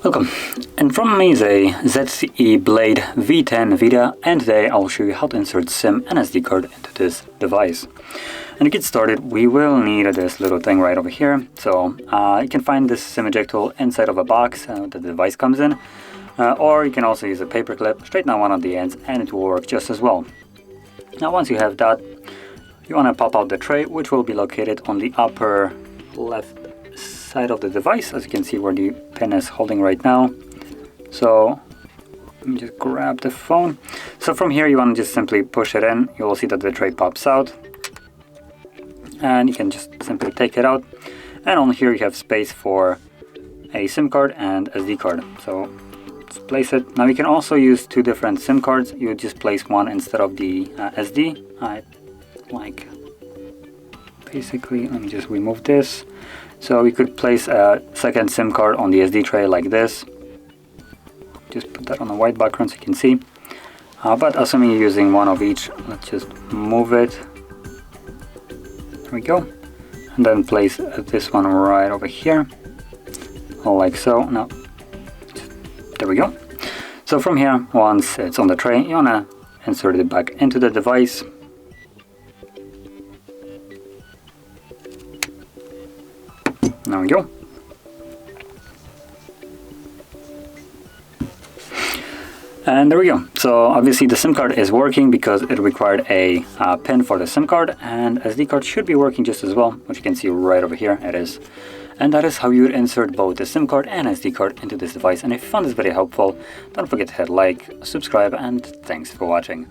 Welcome, in front of me is a ZTE Blade V10 Vita, and today I'll show you how to insert SIM and SD card into this device. And to get started, we will need this little thing right over here. So you can find this SIM eject tool inside of a box that the device comes in, or you can also use a paper clip, straighten out one of the ends, and it will work just as well. Now once you have that, you want to pop out the tray, which will be located on the upper left side of the device, as you can see where the pin is holding right now. So let me just grab the phone. So from here you want to just simply push it in. You will see that the tray pops out, and you can just simply take it out, and on here you have space for a SIM card and SD card. So let's place it. Now you can also use two different SIM cards. You would just place one instead of the SD. Basically, let me just remove this. So we could place a second SIM card on the SD tray like this. Just put that on a white background so you can see. But assuming you're using one of each, let's just move it. There we go. And then place this one right over here, like so. Now, there we go. So from here, once it's on the tray, you want to insert it back into the device. There we go. And there we go. So obviously the SIM card is working because it required a pin for the SIM card, and SD card should be working just as well, which you can see right over here. It is. And that is how you would insert both the SIM card and SD card into this device. And if you found this video helpful, don't forget to hit like, subscribe, and thanks for watching.